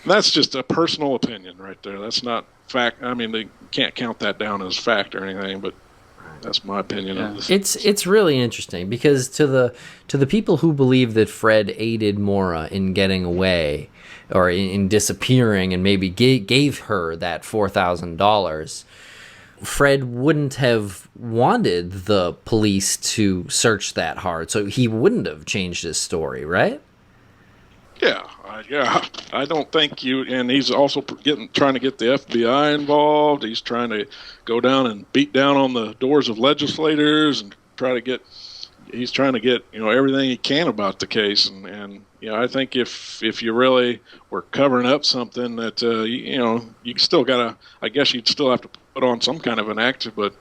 That's just a personal opinion right there. That's not fact. I mean, they can't count that down as fact or anything, but that's my opinion of this. It's really interesting because to the people who believe that Fred aided Maura in getting away or in disappearing and maybe gave her that $4,000, Fred wouldn't have wanted the police to search that hard, so he wouldn't have changed his story, right? Yeah, I don't think you. And he's also trying to get the FBI involved. He's trying to go down and beat down on the doors of legislators and try to get. He's trying to get everything he can about the case. And I think if you really were covering up something that you still gotta. I guess you'd still have to put on some kind of an act. But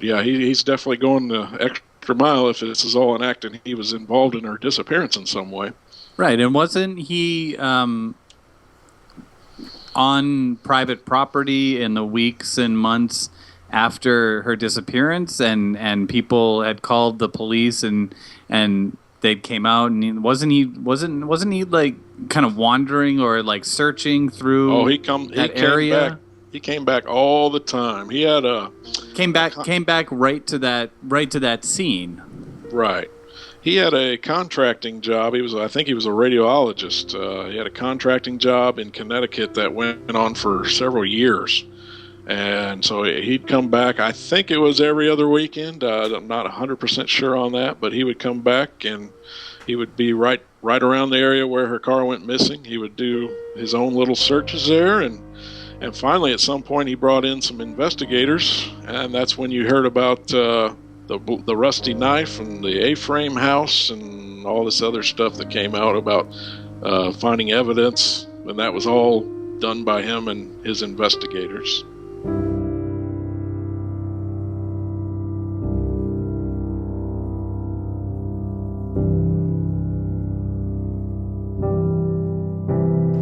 yeah, he's definitely going the extra mile if this is all an act and he was involved in her disappearance in some way. Right, and wasn't he on private property in the weeks and months after her disappearance, and people had called the police and they came out, and wasn't he like kind of wandering or like searching through that area? He came back all the time. He had came back right to that scene. Right. He had a contracting job. I think he was a radiologist. He had a contracting job in Connecticut that went on for several years. And so he'd come back, I think it was every other weekend. I'm not 100% sure on that, but he would come back and he would be right around the area where her car went missing. He would do his own little searches there. And finally, at some point, he brought in some investigators. And that's when you heard about the rusty knife and the A-frame house and all this other stuff that came out about finding evidence, and that was all done by him and his investigators.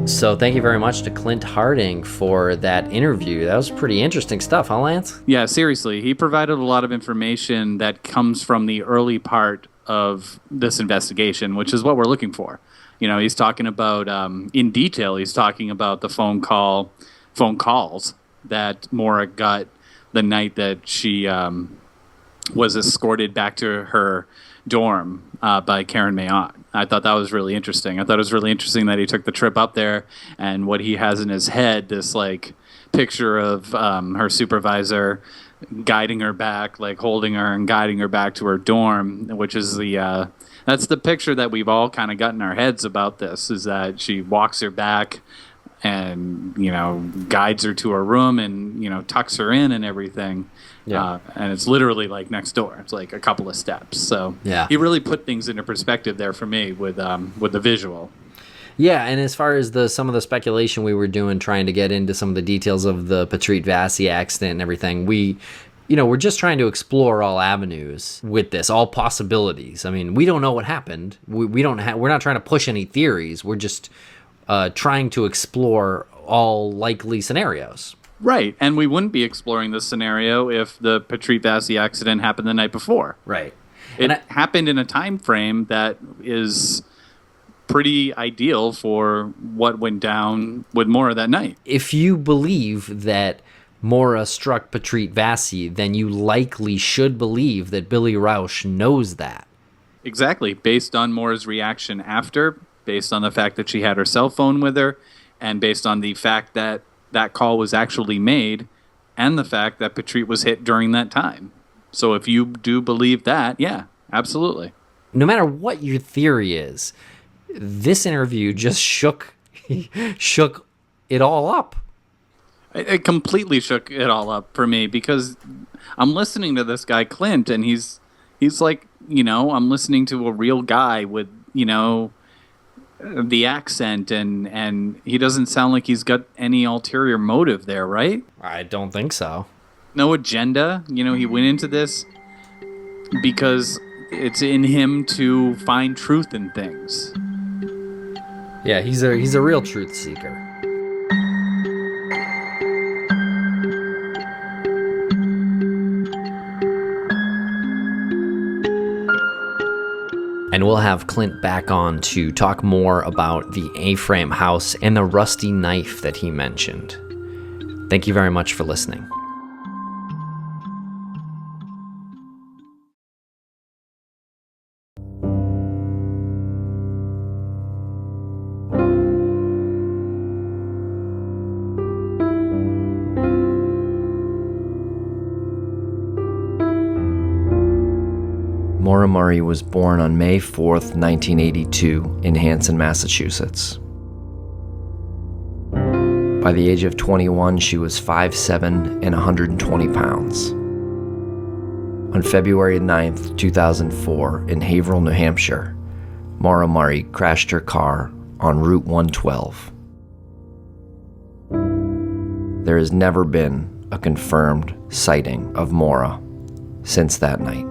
So thank you very much to Clint Harding for that interview. That was pretty interesting stuff, huh, Lance? Yeah, seriously. He provided a lot of information that comes from the early part of this investigation, which is what we're looking for. He's talking about, in detail, he's talking about the phone calls that Maura got the night that she was escorted back to her dorm by Karen Mayotte. I thought that was really interesting. I thought it was really interesting that he took the trip up there, and what he has in his head, this like picture of her supervisor guiding her back, like holding her and guiding her back to her dorm, which is that's the picture that we've all kind of got in our heads about this, is that she walks her back and guides her to her room and tucks her in and everything. Yeah. And it's literally like next door. It's like a couple of steps. So yeah, he really put things into perspective there for me with the visual. Yeah, and as far as some of the speculation we were doing, trying to get into some of the details of the Patrice Vassy accident and everything, we're just trying to explore all avenues with this, all possibilities. I mean, we don't know what happened. We're not trying to push any theories. We're just trying to explore all likely scenarios. Right, and we wouldn't be exploring this scenario if the Patrice Vassy accident happened the night before. Right. It happened in a time frame that is pretty ideal for what went down with Maura that night. If you believe that Maura struck Patrice Vassy, then you likely should believe that Billy Rausch knows that. Exactly, based on Maura's reaction after, based on the fact that she had her cell phone with her, and based on the fact that that call was actually made, and the fact that Patrice was hit during that time. So if you do believe that, yeah, absolutely. No matter what your theory is, this interview just shook it all up. It completely shook it all up for me, because I'm listening to this guy Clint, and he's like, I'm listening to a real guy with, the accent, and he doesn't sound like he's got any ulterior motive there, right? I don't think so. No agenda. He went into this because it's in him to find truth in things. Yeah, he's a real truth seeker. And And we'll have Clint back on to talk more about the A-frame house and the rusty knife that he mentioned. Thank you very much for listening. Maura Murray was born on May 4th, 1982 in Hanson, Massachusetts. By the age of 21, she was 5'7" and 120 pounds. On February 9th, 2004, in Haverhill, New Hampshire, Maura Murray crashed her car on Route 112. There has never been a confirmed sighting of Maura since that night.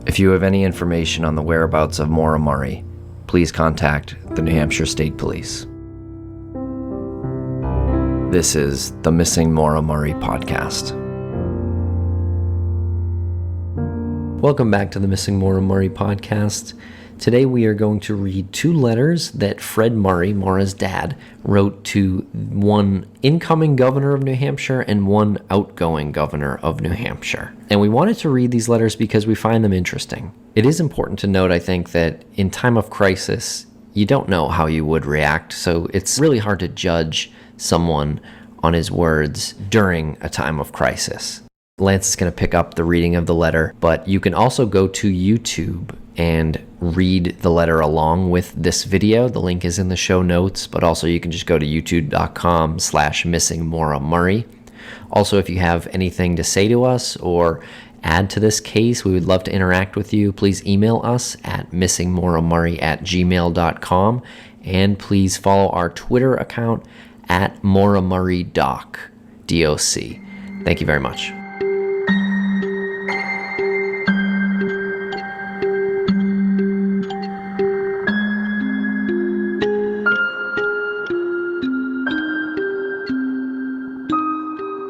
If you have any information on the whereabouts of Maura Murray, please contact the New Hampshire State Police. This is the Missing Maura Murray podcast. Welcome back to the Missing Maura Murray podcast. Today we are going to read 2 letters that Fred Murray, Maura's dad, wrote to one incoming governor of New Hampshire and one outgoing governor of New Hampshire. And we wanted to read these letters because we find them interesting. It is important to note, I think, that in time of crisis, you don't know how you would react, so it's really hard to judge someone on his words during a time of crisis. Lance is going to pick up the reading of the letter, but you can also go to YouTube and read the letter along with this video. The link is in the show notes, but also you can just go to youtube.com/Missing Maura Murray. Also, if you have anything to say to us or add to this case, we would love to interact with you. Please email us at missingmauramurray@gmail.com, and please follow our Twitter account at MauraMurrayDoc, DOC. Thank you very much.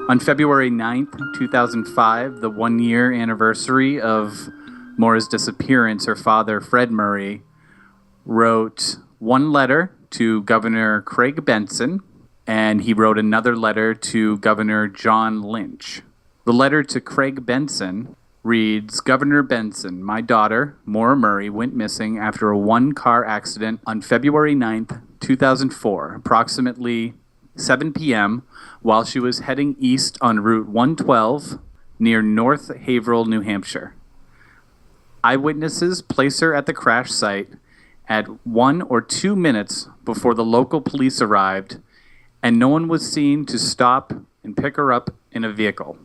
On February 9th, 2005, the one-year anniversary of Maura's disappearance, her father, Fred Murray, wrote one letter to Governor Craig Benson, and he wrote another letter to Governor John Lynch. The letter to Craig Benson reads, Governor Benson, my daughter, Maura Murray, went missing after a one-car accident on February 9th, 2004, approximately 7 p.m., while she was heading east on Route 112 near North Haverhill, New Hampshire. Eyewitnesses place her at the crash site at 1 or 2 minutes before the local police arrived, and no one was seen to stop and pick her up in a vehicle.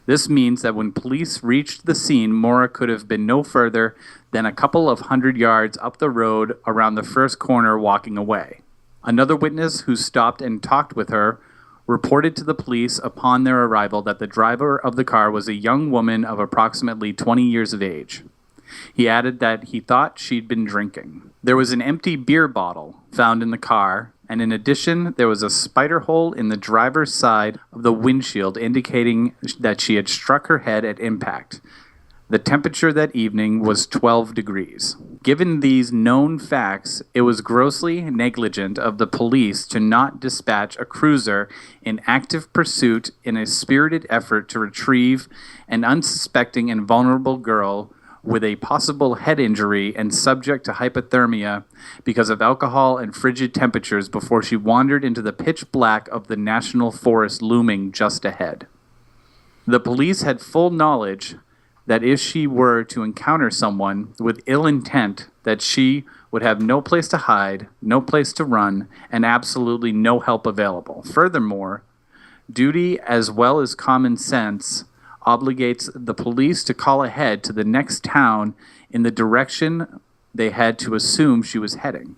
This means that when police reached the scene, Maura could have been no further than a couple of 100 yards up the road around the first corner walking away. Another witness who stopped and talked with her reported to the police upon their arrival that the driver of the car was a young woman of approximately 20 years of age. He added that he thought she'd been drinking. There was an empty beer bottle found in the car, and in addition, there was a spider hole in the driver's side of the windshield indicating that she had struck her head at impact. The temperature that evening was 12 degrees. Given these known facts, it was grossly negligent of the police to not dispatch a cruiser in active pursuit in a spirited effort to retrieve an unsuspecting and vulnerable girl with a possible head injury and subject to hypothermia because of alcohol and frigid temperatures before she wandered into the pitch black of the national forest looming just ahead. The police had full knowledge that if she were to encounter someone with ill intent, that she would have no place to hide, no place to run, and absolutely no help available. Furthermore, duty as well as common sense obligates the police to call ahead to the next town in the direction they had to assume she was heading.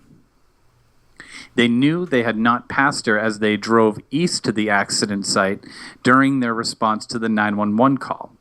They knew they had not passed her as they drove east to the accident site during their response to the 911 call.